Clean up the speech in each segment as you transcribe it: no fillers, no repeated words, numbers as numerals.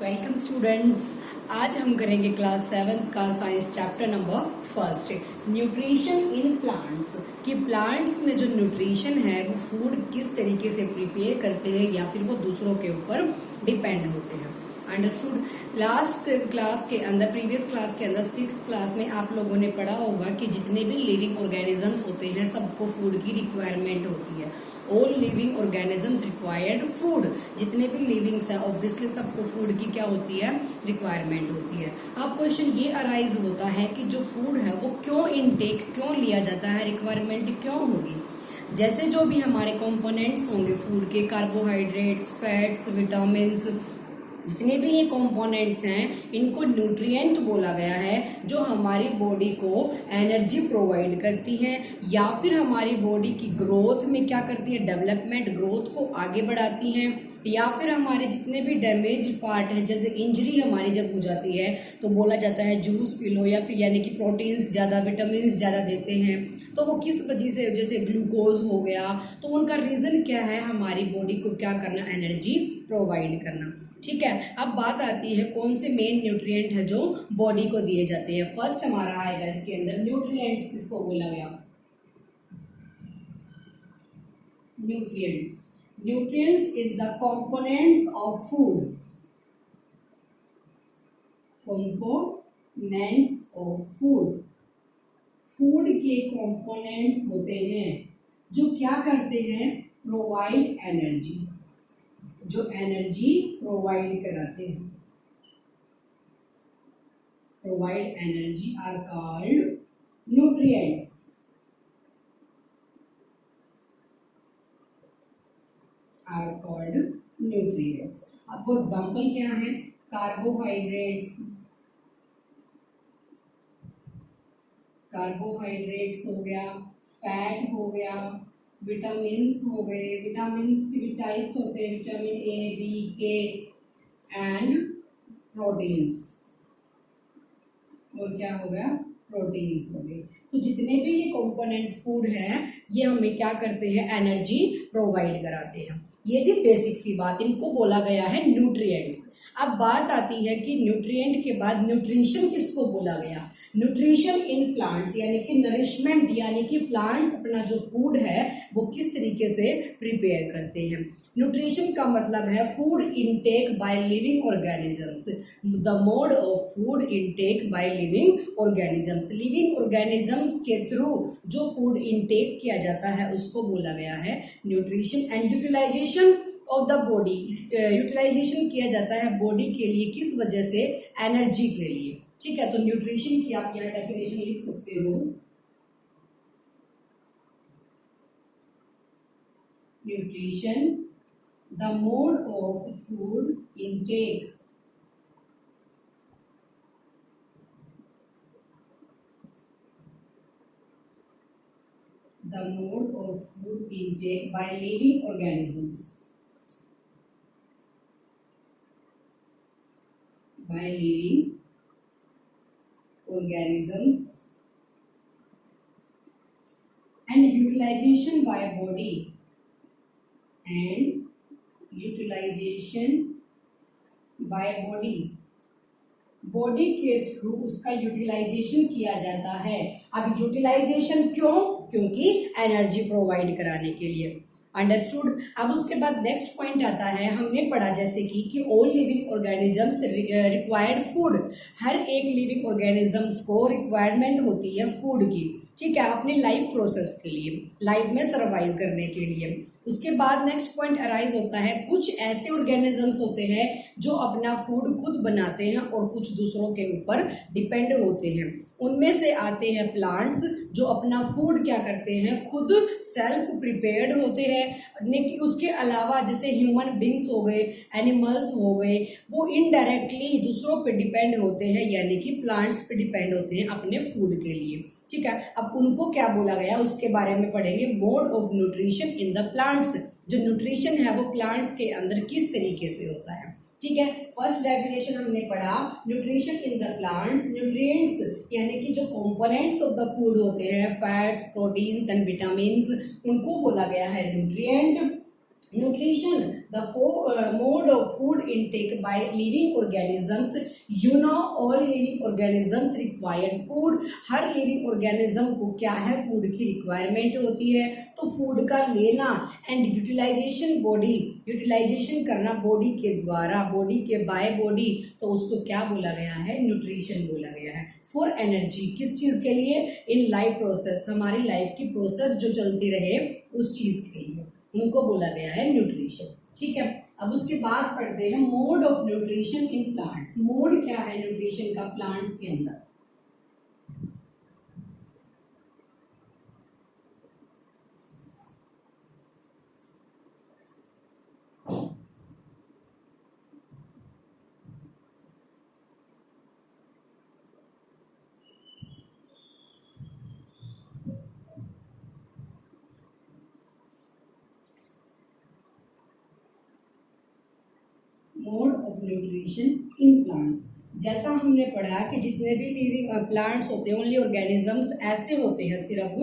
Welcome students. आज हम करेंगे क्लास 7 का science chapter number first, nutrition in plants. कि प्लांट्स में जो न्यूट्रिशन है वो फूड किस तरीके से प्रिपेयर करते हैं या फिर वो दूसरों के ऊपर डिपेंड होते हैं। अंडरस्टूड। लास्ट क्लास के अंदर, प्रीवियस क्लास के अंदर 6th क्लास में आप लोगों ने पढ़ा होगा कि जितने भी लिविंग ऑर्गेनिजम्स होते हैं सबको फूड की रिक्वायरमेंट होती है। All living organisms required food. जितने भी लिविंग्स हैं ऑब्वियसली सबको फूड की क्या होती है, रिक्वायरमेंट होती है। अब क्वेश्चन ये अराइज होता है कि जो फूड है वो क्यों इनटेक क्यों लिया जाता है, रिक्वायरमेंट क्यों होगी। जैसे जो भी हमारे कंपोनेंट्स होंगे फूड के, कार्बोहाइड्रेट्स, फैट्स, विटामिन, जितने भी ये कंपोनेंट्स हैं इनको न्यूट्रिएंट बोला गया है, जो हमारी बॉडी को एनर्जी प्रोवाइड करती है या फिर हमारी बॉडी की ग्रोथ में क्या करती है, डेवलपमेंट, ग्रोथ को आगे बढ़ाती हैं, या फिर हमारे जितने भी डैमेज पार्ट है, जैसे इंजरी हमारी जब हो जाती है तो बोला जाता है जूस पी लो, या फिर यानी कि प्रोटीन्स ज़्यादा, विटामिन ज़्यादा देते हैं। तो वो किस वजह से, जैसे ग्लूकोज हो गया, तो उनका रीज़न क्या है, हमारी बॉडी को क्या करना, एनर्जी प्रोवाइड करना। ठीक है। अब बात आती है कौन से मेन न्यूट्रिएंट है जो बॉडी को दिए जाते हैं। फर्स्ट हमारा आएगा इसके अंदर न्यूट्रिएंट्स। किसको बोला गया, nutrients. Nutrients is the components of food, components of food. Food के कंपोनेंट्स होते हैं जो क्या करते हैं, प्रोवाइड एनर्जी, जो एनर्जी प्रोवाइड कराते हैं, provide energy are called nutrients. Are called nutrients. आपको एग्जांपल क्या है, कार्बोहाइड्रेट्स, कार्बोहाइड्रेट्स हो गया, फैट हो गया, विटामिन्स हो गए। विटामिन्स के भी टाइप्स होते हैं, विटामिन ए, बी, के एंड प्रोटीन्स। और क्या हो गया, प्रोटीन्स हो गए। तो जितने भी ये कंपोनेंट फूड हैं ये हमें क्या करते हैं, एनर्जी प्रोवाइड कराते हैं। ये थी बेसिक सी बात, इनको बोला गया है न्यूट्रिएंट्स। अब बात आती है कि न्यूट्रिएंट के बाद न्यूट्रिशन किसको बोला गया। न्यूट्रिशन इन प्लांट्स यानी कि नरिशमेंट, यानी कि प्लांट्स अपना जो फूड है वो किस तरीके से प्रिपेयर करते हैं। न्यूट्रिशन का मतलब है food intake by living organisms, the mode of food intake by living organisms. Living organisms के थ्रू जो फूड इनटेक किया जाता है उसको बोला गया है nutrition. And utilisation of the body, utilisation किया जाता है बॉडी के लिए, किस वजह से, एनर्जी के लिए। ठीक है। तो न्यूट्रिशन की आप यहाँ डेफिनेशन लिख सकते हो, nutrition the mode of food intake, the mode of food intake by living organisms, by living organisms and utilization by body, and utilization by body, body के थ्रू उसका यूटिलाइजेशन किया जाता है। अब यूटिलाइजेशन क्यों, क्योंकि एनर्जी प्रोवाइड कराने के लिए। अंडरस्टूड। अब उसके बाद नेक्स्ट पॉइंट आता है, हमने पढ़ा जैसे कि all living organisms required food. हर एक लिविंग ऑर्गेनिजम्स को रिक्वायरमेंट होती है फूड की। ठीक है, अपनी लाइफ प्रोसेस के लिए, लाइफ में सर्वाइव करने के लिए। उसके बाद नेक्स्ट पॉइंट अराइज होता है, कुछ ऐसे ऑर्गेनिजम्स होते हैं जो अपना फूड खुद बनाते हैं और कुछ दूसरों के ऊपर डिपेंड होते हैं। उनमें से आते हैं प्लांट्स जो अपना फूड क्या करते हैं, खुद सेल्फ प्रिपेयर्ड होते हैं। उसके अलावा जैसे ह्यूमन बींग्स हो गए, एनिमल्स हो गए, वो इनडायरेक्टली दूसरों पे डिपेंड होते हैं, यानी कि प्लांट्स पे डिपेंड होते हैं अपने फूड के लिए। ठीक है। अब उनको क्या बोला गया उसके बारे में पढ़ेंगे, mode of nutrition in the plants. जो न्यूट्रिशन है वो प्लांट्स के अंदर किस तरीके से होता है। ठीक है। फर्स्ट डेफिनेशन हमने पढ़ा, nutrition in the plants. Nutrients यानी कि जो कंपोनेंट्स ऑफ द फूड होते हैं, फैट्स, प्रोटीन्स एंड विटामिन्स, उनको बोला गया है nutrient. Nutrition the mode of food intake by living organisms. You know all living organisms required food. Her living organism को क्या है, फूड की रिक्वायरमेंट होती है. तो फूड का लेना एंड यूटिलाइजेशन, बॉडी यूटिलाइजेशन करना बॉडी के द्वारा, बॉडी के बाय बॉडी, तो उसको क्या बोला गया है, न्यूट्रिशन बोला गया है. फॉर एनर्जी, किस चीज के लिए, इन लाइफ प्रोसेस, हमारी लाइफ की प्रोसेस जो चलती रहे उस चीज के लिए, उनको बोला गया है न्यूट्रिशन. ठीक है. अब उसके बाद पढ़ते हैं mode of nutrition in plants. Mode क्या है न्यूट्रिशन का प्लांट्स के अंदर. Mode of nutrition in plants. जैसा हमने पढ़ा कि जितने भी लिविंग प्लांट्स होते हैं, ओनली ऑर्गेनिजम्स ऐसे होते हैं सिर्फ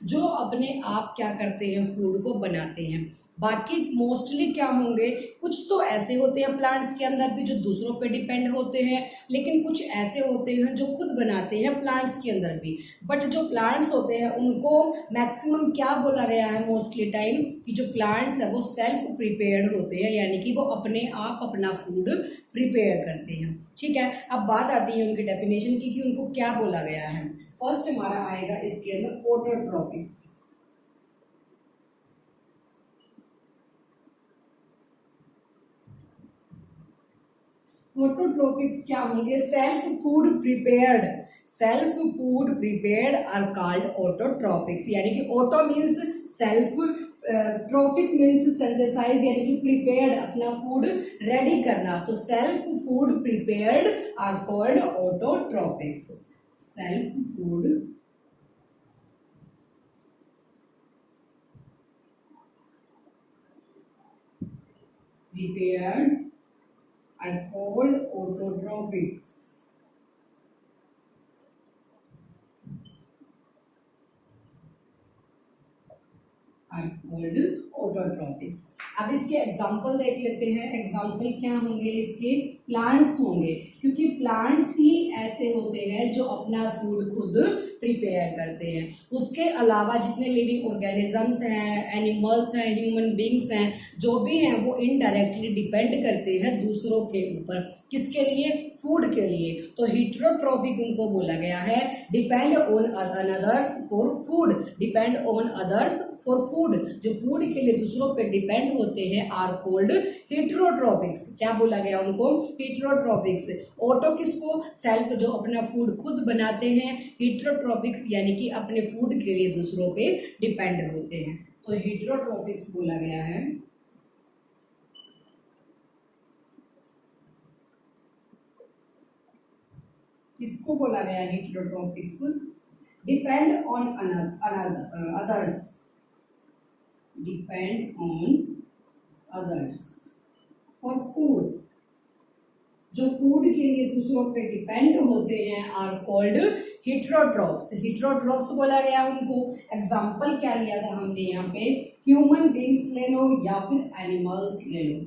जो अपने आप क्या करते हैं, फूड को बनाते हैं. बाकी मोस्टली क्या होंगे, कुछ तो ऐसे होते हैं प्लांट्स के अंदर भी जो दूसरों पे डिपेंड होते हैं, लेकिन कुछ ऐसे होते हैं जो खुद बनाते हैं प्लांट्स के अंदर भी. बट जो प्लांट्स होते हैं उनको मैक्सिमम क्या बोला गया है मोस्टली टाइम, कि जो प्लांट्स है वो सेल्फ प्रिपेयर्ड होते हैं, यानी कि वो अपने आप अपना फूड प्रिपेयर करते हैं. ठीक है. अब बात आती है उनकी डेफिनेशन की कि उनको क्या बोला गया है. फर्स्ट हमारा आएगा इसके अंदर ऑटोट्रॉफिक्स. ऑटोट्रोपिक्स क्या होंगे, self food prepared. Self food prepared are called autotropics. यानी कि auto means self, tropic means synthesize, यानी कि प्रिपेयर्ड, अपना फूड रेडी करना. तो self food prepared are called autotropics. Self food prepared are called autotropics. Are called autotropics. अब इसके example देख लेते हैं. एग्जाम्पल क्या होंगे इसके, प्लांट्स होंगे, क्योंकि प्लांट्स ही ऐसे होते हैं जो अपना फूड खुद प्रिपेयर करते हैं. उसके अलावा जितने लिविंग ऑर्गेनिजम्स हैं, एनिमल्स हैं, ह्यूमन बींग्स हैं, जो भी हैं वो इनडायरेक्टली डिपेंड करते हैं दूसरों के ऊपर. किसके लिए, फूड के लिए. तो हेटेरोट्रॉफिक उनको बोला गया है. Depend on others for food, depend on others for food, जो फूड के लिए दूसरों पे डिपेंड होते हैं, आर कोल्ड हेटेरोट्रॉपिक्स. क्या बोला गया उनको, हेटेरोट्रॉपिक्स. ऑटो किसको, सेल्फ, जो अपना फूड खुद बनाते हैं. हेटेरोट्रॉपिक्स यानी कि अपने फूड के लिए दूसरों पे डिपेंड होते हैं. तो हेटेरोट्रॉपिक्स बोला गया है. किसको बोला गया है heterotropics, depend on others, depend on others for food, जो फूड के लिए दूसरों पे डिपेंड होते हैं, आर कॉल्ड हेटेरोट्रॉप्स. हेटेरोट्रॉप्स बोला गया उनको. एग्जाम्पल क्या लिया था हमने यहाँ पे, ह्यूमन बींग्स ले लो या फिर एनिमल्स ले लो.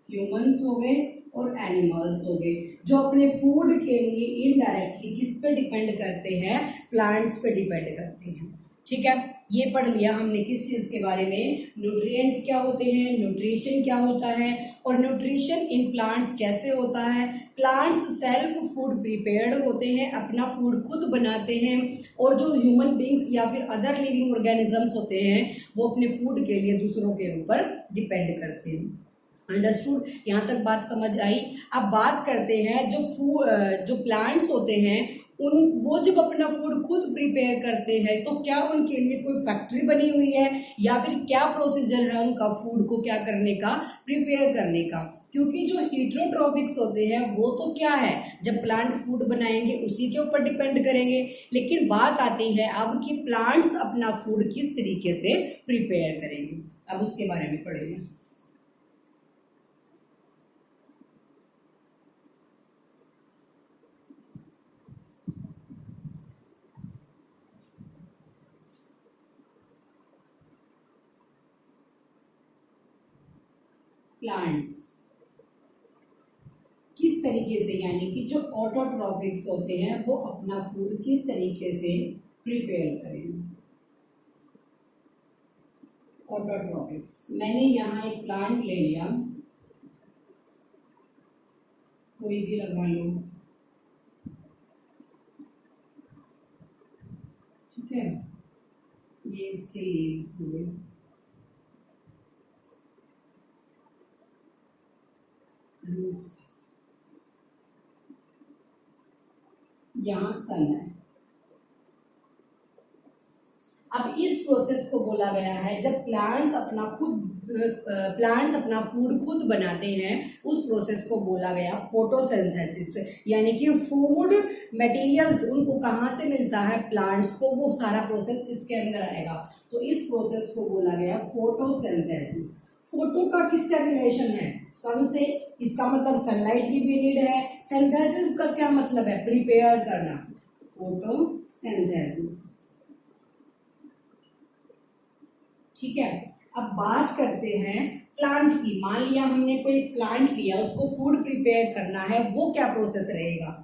ह्यूमंस हो गए और एनिमल्स हो गए, जो अपने फूड के लिए इनडायरेक्टली किस पे डिपेंड करते हैं, प्लांट्स पे डिपेंड करते हैं. ठीक है. ये पढ़ लिया हमने किस चीज के बारे में, न्यूट्रिएंट क्या होते हैं, न्यूट्रिशन क्या होता है, और न्यूट्रिशन इन प्लांट्स कैसे होता है. प्लांट्स सेल्फ फूड प्रिपेयर्ड होते हैं, अपना फूड खुद बनाते हैं, और जो ह्यूमन बींग्स या फिर अदर लिविंग ऑर्गेनिजम्स होते हैं वो अपने फूड के लिए दूसरों के ऊपर डिपेंड करते हैं. अंडरस्टूड. यहाँ तक बात समझ आई. अब बात करते हैं जो प्लांट्स होते हैं वो जब अपना फूड खुद प्रिपेयर करते हैं तो क्या उनके लिए कोई फैक्ट्री बनी हुई है, या फिर क्या प्रोसीजर है उनका फूड को क्या करने का, प्रिपेयर करने का. क्योंकि जो हेटेरोट्रॉपिक्स होते हैं वो तो क्या है, जब प्लांट फूड बनाएंगे उसी के ऊपर डिपेंड करेंगे. लेकिन बात आती है अब कि प्लांट्स अपना फूड किस तरीके से प्रिपेयर करेंगे. अब उसके बारे में पढ़ेंगे. प्लांट्स किस तरीके से, यानी कि जो ऑटोट्रॉपिक्स होते हैं वो अपना फूड किस तरीके से प्रिपेयर करेंगे। ऑटोट्रॉपिक्स, मैंने यहाँ एक प्लांट ले लिया, कोई भी लगा लो, ठीक है, ये इसके लीव्स हुए, रूट्स, यहाँ सन है। अब इस प्रोसेस को बोला गया है, जब प्लांट्स अपना फूड खुद बनाते हैं, उस प्रोसेस को बोला गया फोटोसिंथेसिस, यानी कि फूड मटेरियल्स उनको कहाँ से मिलता है, प्लांट्स को, वो सारा प्रोसेस इसके अंदर आएगा। तो इस प्रोसेस को बोला गया फोटोसिंथेसिस। फोटो का किससे रिलेशन है, सन से, इसका मतलब सनलाइट की भी नीड है। सिंथेसिस का क्या मतलब है, प्रिपेयर करना, फोटोसिंथेसिस, ठीक है। अब बात करते हैं प्लांट की। मान लिया हमने कोई प्लांट लिया, उसको फूड प्रिपेयर करना है, वो क्या प्रोसेस रहेगा।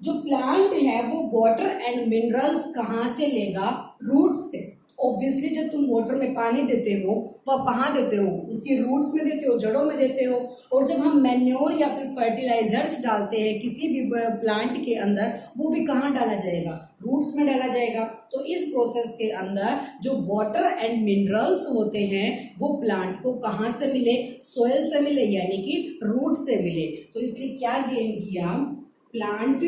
जो प्लांट है वो वाटर एंड मिनरल्स कहाँ से लेगा, रूट्स से। ऑब्वियसली जब तुम वाटर में पानी देते हो तो आप कहाँ देते हो, उसके रूट्स में देते हो, जड़ों में देते हो। और जब हम मैन्योर या फिर फर्टिलाइजर्स डालते हैं किसी भी प्लांट के अंदर, वो भी कहाँ डाला जाएगा, रूट्स में डाला जाएगा। तो इस प्रोसेस के अंदर जो वाटर एंड मिनरल्स होते हैं वो प्लांट को कहाँ से मिले, सोयल से मिले, यानी कि रूट से मिले। तो इसलिए क्या गेन किया, plant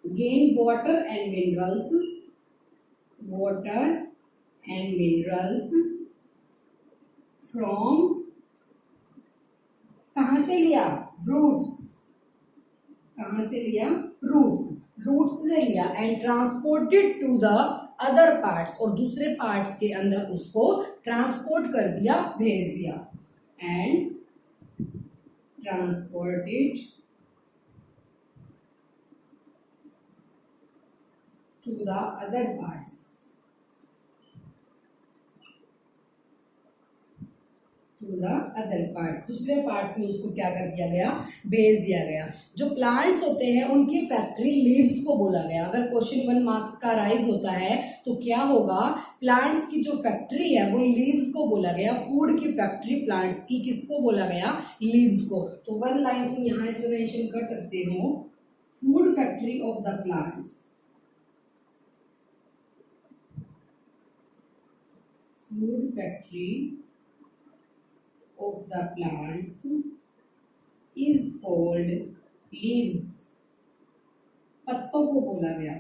gain water and minerals, water and minerals from, कहाँ से लिया, रूट्स, कहाँ से लिया, रूट्स से लिया, and transported to the other parts, और दूसरे पार्ट्स के अंदर उसको ट्रांसपोर्ट कर दिया, भेज दिया, and transported to the other parts, to the other parts, दूसरे पार्ट्स में उसको क्या कर दिया गया, भेज दिया गया। जो प्लांट्स होते हैं उनकी फैक्ट्री लीव्स को बोला गया। अगर क्वेश्चन 1 मार्क्स का राइज होता है तो क्या होगा, प्लांट्स की जो फैक्ट्री है वो लीव्स को बोला गया। फूड की फैक्ट्री प्लांट्स की किसको बोला गया, लीव्स को। तो 1 लाइन तुम यहाँ इसमें मेंशन कर सकते हो, food factory of the plants, food factory of the plants is called leaves। पत्तों को बोला गया।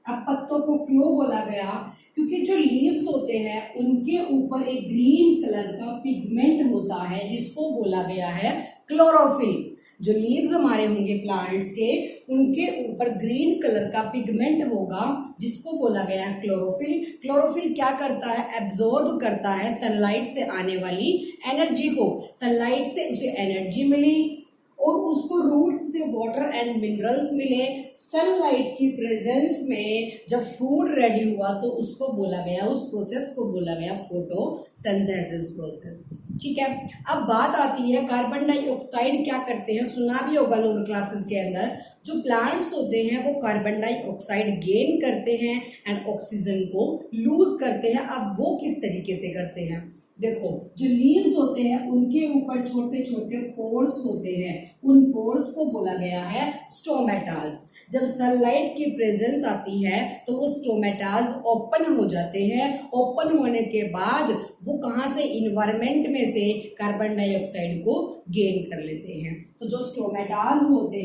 अब पत्तों को क्यों बोला गया, क्योंकि जो लीव्स होते हैं उनके ऊपर एक ग्रीन कलर का पिगमेंट होता है जिसको बोला गया है क्लोरोफिल। जो लीव्स हमारे होंगे प्लांट्स के, उनके ऊपर ग्रीन कलर का पिगमेंट होगा जिसको बोला गया है क्लोरोफिल। क्लोरोफिल क्या करता है, एब्जॉर्ब करता है सनलाइट से आने वाली एनर्जी को। सनलाइट से उसे एनर्जी मिली और उसको रूट्स से वाटर एंड मिनरल्स मिले। सनलाइट की प्रेजेंस में जब फूड रेडी हुआ तो उसको बोला गया, उस प्रोसेस को बोला गया फोटोसिंथेसिस प्रोसेस। ठीक है, अब बात आती है कार्बन डाइऑक्साइड क्या करते हैं, सुना भी होगा लोअर क्लासेस के अंदर। जो प्लांट्स होते हैं वो कार्बन डाइऑक्साइड गेन करते हैं एंड ऑक्सीजन को लूज करते हैं। अब वो किस तरीके से करते हैं, देखो जो लीव्स होते हैं उनके ऊपर छोटे छोटे पोर्स होते हैं, उन पोर्स को बोला गया है स्टोमेटाज। जब सनलाइट की प्रेजेंस आती है तो वो स्टोमेटाज ओपन हो जाते हैं। ओपन होने के बाद वो कहाँ से, इन्वायरमेंट में से कार्बन डाइऑक्साइड को गेन कर लेते हैं। तो जो स्टोमेटाज होते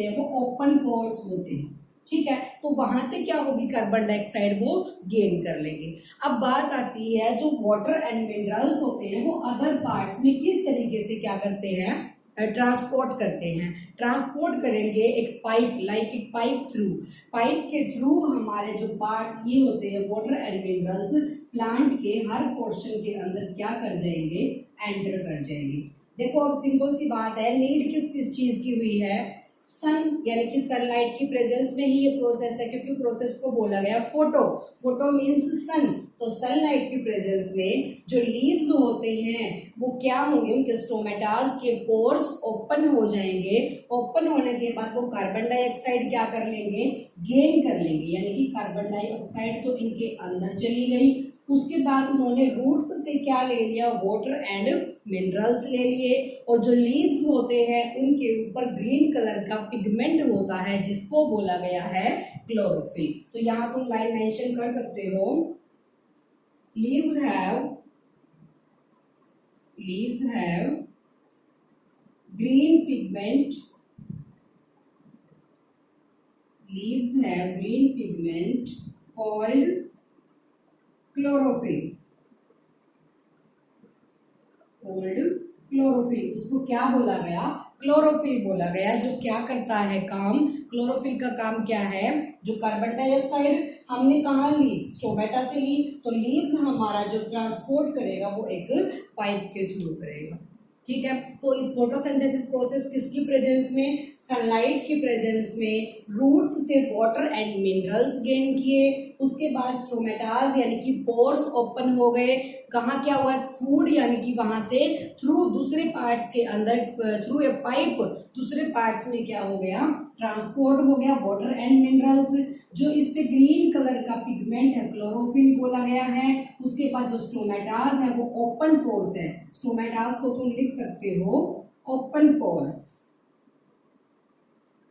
हैं वो ओपन पोर्स होते हैं। ठीक है, तो वहां से क्या होगी, कार्बन डाइऑक्साइड वो गेन कर लेंगे। अब बात आती है जो वाटर एंड मिनरल्स होते हैं वो अदर पार्ट्स में किस तरीके से क्या करते हैं, ट्रांसपोर्ट करते हैं। ट्रांसपोर्ट करेंगे एक पाइप, लाइक एक पाइप थ्रू, पाइप के थ्रू हमारे जो पार्ट ये होते हैं वाटर एंड मिनरल्स प्लांट के हर पोर्शन के अंदर क्या कर जाएंगे, एंटर कर जाएंगे। देखो अब सिंपल सी बात है, नीड किस किस चीज की हुई है, सन, यानी कि सनलाइट की प्रेजेंस में ही ये प्रोसेस है, क्योंकि प्रोसेस को बोला गया फोटो। फोटो मीन्स सन, तो सनलाइट की प्रेजेंस में जो लीव्स होते हैं वो क्या होंगे, उनके स्टोमेटास के पोर्स ओपन हो जाएंगे। ओपन होने के बाद वो कार्बन डाइऑक्साइड क्या कर लेंगे, गेन कर लेंगे, यानी कि कार्बन डाइऑक्साइड तो इनके अंदर चली गई। उसके बाद उन्होंने रूट्स से क्या ले लिया, वाटर एंड मिनरल्स ले लिए। और जो लीव्स होते हैं उनके ऊपर ग्रीन कलर का पिगमेंट होता है जिसको बोला गया है क्लोरोफिल। तो यहाँ तुम लाइन मेंशन कर सकते हो, leaves have green pigment, leaves have green pigment called chlorophyll, उसको क्या बोला गया, क्लोरोफिल बोला गया। जो क्या करता है काम, क्लोरोफिल का काम क्या है, जो कार्बन डाइऑक्साइड हमने कहाँ ली, स्टोमेटा से ली, तो लीव्स हमारा जो ट्रांसपोर्ट करेगा वो एक पाइप के थ्रू करेगा। ठीक है, तो फोटोसिंथेसिस प्रोसेस किसकी प्रेजेंस में, सनलाइट की प्रेजेंस में रूट्स से वाटर एंड मिनरल्स गेन किए। उसके बाद स्टोमेटास यानी कि पोर्स ओपन हो गए। कहाँ क्या हुआ, फूड यानी कि वहां से थ्रू दूसरे पार्ट्स के अंदर, थ्रू ए पाइप दूसरे पार्ट्स में क्या हो गया, ट्रांसपोर्ट हो गया वाटर एंड मिनरल्स। जो इस पे ग्रीन कलर का पिगमेंट है क्लोरोफिल बोला गया है। उसके बाद जो स्टोमेटास है वो ओपन पोर्स है, स्टोमेटास को तुम लिख सकते हो ओपन पोर्स,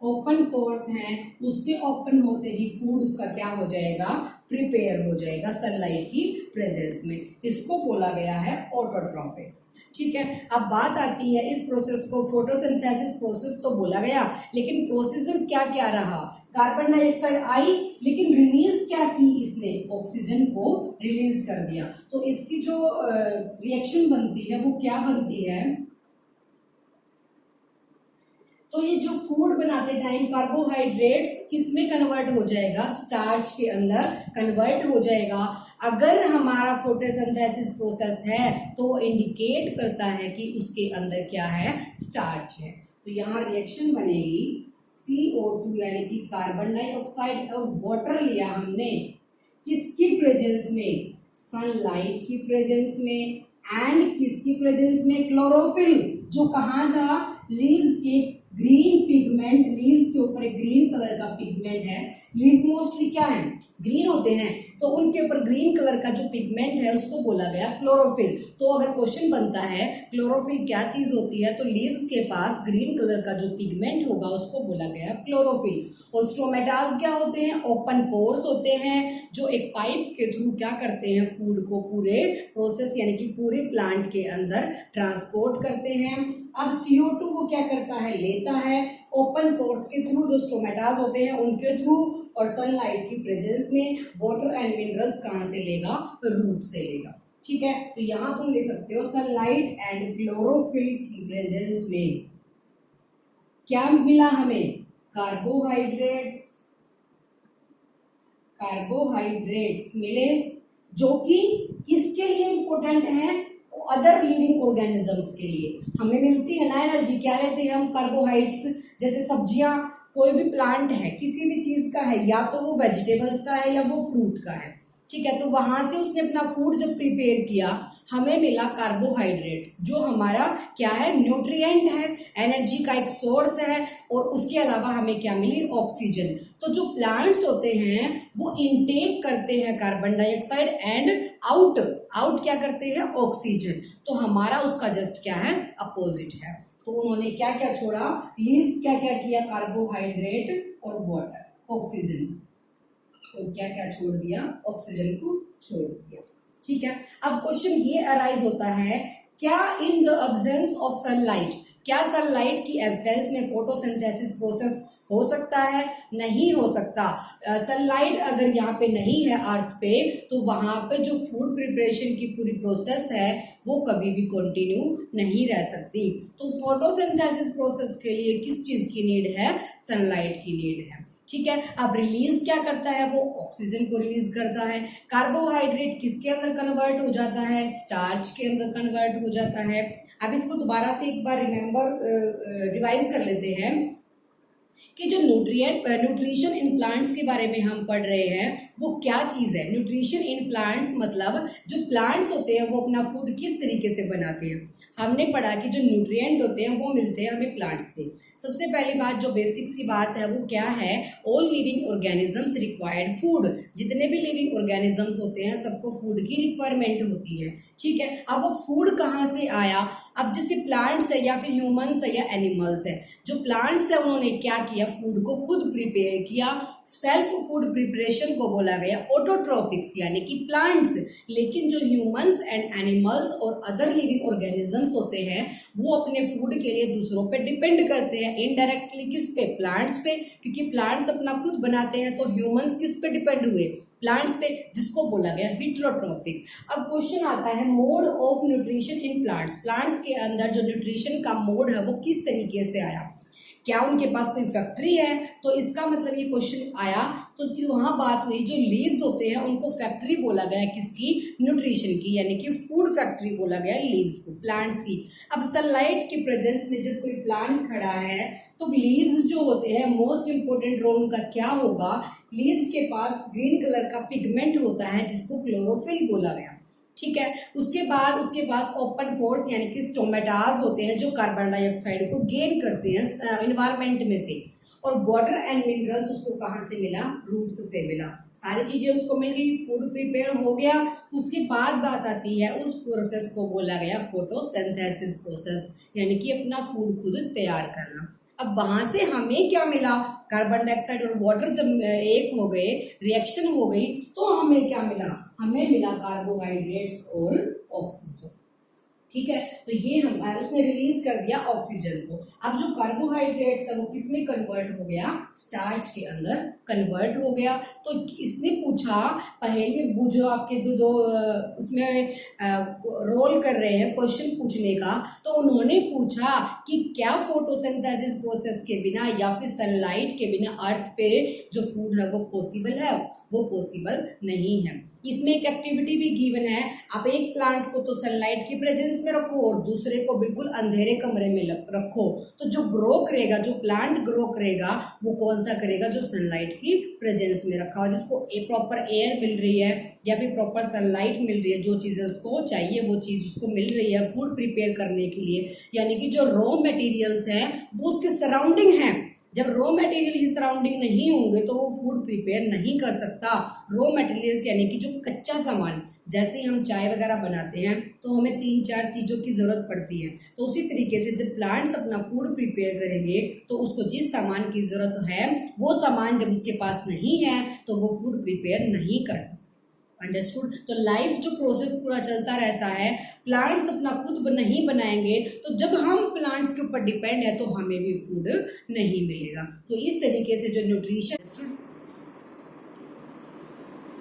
ओपन पोर्स हैं। उसके ओपन होते ही फूड उसका क्या हो जाएगा, प्रिपेयर हो जाएगा सनलाइट की प्रेजेंस में। इसको बोला गया है ऑटोट्रॉपिक्स। ठीक है, अब बात आती है इस प्रोसेस को फोटोसिंथेसिस प्रोसेस तो बोला गया, लेकिन प्रोसीजर क्या क्या रहा, कार्बन डाइऑक्साइड आई लेकिन रिलीज क्या की इसने, ऑक्सीजन को रिलीज कर दिया। तो इसकी जो रिएक्शन बनती है वो क्या बनती है, तो ये जो फूड बनाते टाइम कार्बोहाइड्रेट्स किसमें कन्वर्ट हो जाएगा, स्टार्च के अंदर कन्वर्ट हो जाएगा। अगर हमारा फोटोसिंथेसिस प्रोसेस है तो इंडिकेट करता है कि उसके अंदर क्या है, स्टार्च है। तो यहाँ रिएक्शन बनेगी CO2 यानी कि कार्बन डाइऑक्साइड और वाटर लिया हमने, किसकी प्रेजेंस में, सनलाइट की प्रेजेंस में, एंड किसकी प्रेजेंस में, क्लोरोफिल, जो कहाँ था, लीव्स के ग्रीन पिगमेंट, लीव्स के ऊपर एक ग्रीन कलर का पिगमेंट है। लीव्स मोस्टली क्या है, ग्रीन होते हैं, तो उनके ऊपर ग्रीन कलर का जो पिगमेंट है उसको बोला गया क्लोरोफिल। तो अगर क्वेश्चन बनता है क्लोरोफिल क्या चीज होती है, तो लीव्स के पास ग्रीन कलर का जो पिगमेंट होगा उसको बोला गया क्लोरोफिल। और स्टोमेटास क्या होते हैं, ओपन पोर्स होते हैं जो एक पाइप के थ्रू क्या करते हैं, फूड को पूरे प्रोसेस यानी कि पूरे प्लांट के अंदर ट्रांसपोर्ट करते हैं। अब CO2 को क्या करता है, लेता है ओपन पोर्स के थ्रू, जो स्टोमेटास होते हैं उनके थ्रू, और सनलाइट की प्रेजेंस में वाटर एंड मिनरल्स कहाँ से लेगा, रूट से लेगा। ठीक है, तो यहाँ तुम ले सकते हो सनलाइट एंड क्लोरोफिल की प्रेजेंस में क्या मिला हमें, कार्बोहाइड्रेट्स मिले, जो कि किसके लिए इंपॉर्टेंट है, अदर लिविंग ऑर्गेनिजम्स के लिए। हमें मिलती है ना एनर्जी, क्या लेते हैं हम, कार्बोहाइड्रेट्स। जैसे सब्जियां, कोई भी प्लांट है किसी भी चीज का है, या तो वो वेजिटेबल्स का है या वो फ्रूट का है। ठीक है, तो वहां से उसने अपना फूड जब प्रिपेयर किया, हमें मिला कार्बोहाइड्रेट्स, जो हमारा क्या है, न्यूट्रिएंट है, एनर्जी का एक सोर्स है। और उसके अलावा हमें क्या मिली, ऑक्सीजन। तो जो प्लांट्स होते हैं वो इनटेक करते हैं कार्बन डाइऑक्साइड एंड आउट क्या करते हैं, ऑक्सीजन। तो हमारा उसका जस्ट क्या है, अपोजिट है। तो उन्होंने क्या क्या छोड़ा, लीव्स क्या क्या किया, कार्बोहाइड्रेट और वाटर, ऑक्सीजन, तो क्या क्या छोड़ दिया, ऑक्सीजन को छोड़ दिया। ठीक है, अब क्वेश्चन ये अराइज होता है, क्या in the absence of sunlight, क्या सनलाइट की एब्सेंस में फोटोसिंथेसिस प्रोसेस हो सकता है, नहीं हो सकता। सनलाइट अगर यहाँ पे नहीं है अर्थ पे, तो वहां पे जो फूड प्रिपरेशन की पूरी प्रोसेस है वो कभी भी कंटिन्यू नहीं रह सकती। तो फोटोसिंथेसिस प्रोसेस के लिए किस चीज की नीड है, सनलाइट की नीड है। ठीक है, अब रिलीज क्या करता है, वो ऑक्सीजन को रिलीज करता है। कार्बोहाइड्रेट किसके अंदर कन्वर्ट हो जाता है, स्टार्च के अंदर कन्वर्ट हो जाता है। अब इसको दोबारा से एक बार रिवाइज कर लेते हैं। कि जो न्यूट्रिशन इन प्लांट्स के बारे में हम पढ़ रहे हैं वो क्या चीज है। न्यूट्रिशन इन प्लांट्स मतलब जो प्लांट्स होते हैं वो अपना फूड किस तरीके से बनाते हैं। हमने पढ़ा कि जो न्यूट्रिएंट होते हैं वो मिलते हैं हमें प्लांट्स से। सबसे पहली बात जो बेसिक सी बात है वो क्या है, all living organisms required food. जितने भी लिविंग ऑर्गेनिजम्स होते हैं सबको फूड की रिक्वायरमेंट होती है, ठीक है। अब वो फूड कहाँ से आया, अब जैसे प्लांट्स है या फिर ह्यूमंस है या एनिमल्स है, जो प्लांट्स है उन्होंने क्या किया, फूड को खुद प्रिपेयर किया। सेल्फ फूड प्रिपरेशन को बोला गया ऑटोट्रोफिक्स यानी कि प्लांट्स। लेकिन जो ह्यूमंस एंड एनिमल्स और अदर लिविंग ऑर्गेनिजम्स होते हैं वो अपने फूड के लिए दूसरों पे डिपेंड करते हैं इनडायरेक्टली। किस पे, प्लांट्स पे, क्योंकि प्लांट्स अपना खुद बनाते हैं। तो ह्यूमंस किस पे डिपेंड हुए, प्लांट्स पे, जिसको बोला गया हिट्रोट्रॉफिक। अब क्वेश्चन आता है mode of nutrition in plants. Plants के अंदर जो न्यूट्रिशन का मोड है वो किस तरीके से आया, क्या उनके पास कोई फैक्ट्री है, तो इसका मतलब ये क्वेश्चन आया। तो वहां बात हुई जो लीव्स होते हैं उनको फैक्ट्री बोला गया किसकी, न्यूट्रिशन की, यानी कि फूड फैक्ट्री बोला गया लीव्स को, प्लांट्स की। अब सनलाइट की प्रेजेंस में जब कोई प्लांट खड़ा है तो लीव्स जो होते हैं मोस्ट इंपोर्टेंट रोल उनका क्या होगा, लीव्स के पास ग्रीन कलर का पिगमेंट होता है जिसको क्लोरोफिल बोला गया, ठीक है। उसके पास ओपन पोर्स यानी कि स्टोमेटास होते हैं जो कार्बन डाइऑक्साइड को गेन करते हैं एनवायरमेंट में से। और वाटर एंड मिनरल्स उसको कहाँ से मिला, रूट्स से मिला। सारी चीजें उसको मिल गई, फूड प्रिपेयर हो गया। उसके बाद बात आती है उस प्रोसेस को बोला गया फोटोसिंथेसिस प्रोसेस, यानी कि अपना फूड खुद तैयार करना। अब वहां से हमें क्या मिला, कार्बन डाइऑक्साइड और वाटर जब एक हो गए, रिएक्शन हो गई, तो हमें क्या मिला, हमें मिला कार्बोहाइड्रेट्स और ऑक्सीजन, ठीक है। तो ये हम उसने रिलीज कर दिया ऑक्सीजन को। अब जो कार्बोहाइड्रेट्स है वो किसमें कन्वर्ट हो गया, स्टार्च के अंदर कन्वर्ट हो गया। तो इसने पूछा पहेली, जो आपके दो उसमें रोल कर रहे हैं क्वेश्चन पूछने का, तो उन्होंने पूछा कि क्या फोटोसिंथेसिस प्रोसेस के बिना या फिर सनलाइट के बिना अर्थ पे जो फूड है वो पॉसिबल है, वो पॉसिबल नहीं है। इसमें एक एक्टिविटी भी गिवन है, आप एक प्लांट को तो सनलाइट की प्रेजेंस में रखो और दूसरे को बिल्कुल अंधेरे कमरे में रखो, तो जो ग्रो करेगा, जो प्लांट ग्रो करेगा वो कौन सा करेगा, जो सनलाइट की प्रेजेंस में रखा हो, जिसको प्रॉपर एयर मिल रही है या फिर प्रॉपर सनलाइट मिल रही है, जो चीजें उसको चाहिए वो चीज उसको मिल रही है फूड प्रिपेयर करने के लिए। यानी कि जो रॉ मटेरियल्स हैं वो उसके सराउंडिंग हैं। जब रॉ मटेरियल ही सराउंडिंग नहीं होंगे तो वो फूड प्रिपेयर नहीं कर सकता। रॉ मटेरियल्स यानी कि जो कच्चा सामान, जैसे हम चाय वगैरह बनाते हैं तो हमें 3-4 चीज़ों की ज़रूरत पड़ती है, तो उसी तरीके से जब प्लांट्स अपना फूड प्रिपेयर करेंगे तो उसको जिस सामान की ज़रूरत है वो सामान जब उसके पास नहीं है तो वो फूड प्रिपेयर नहीं कर सकता। अंडरस्टूड। तो लाइफ जो प्रोसेस पूरा चलता रहता है, प्लांट्स अपना खुद नहीं बनाएंगे तो जब हम प्लांट्स के ऊपर डिपेंड है तो हमें भी फूड नहीं मिलेगा। तो इस तरीके से जो न्यूट्रिशन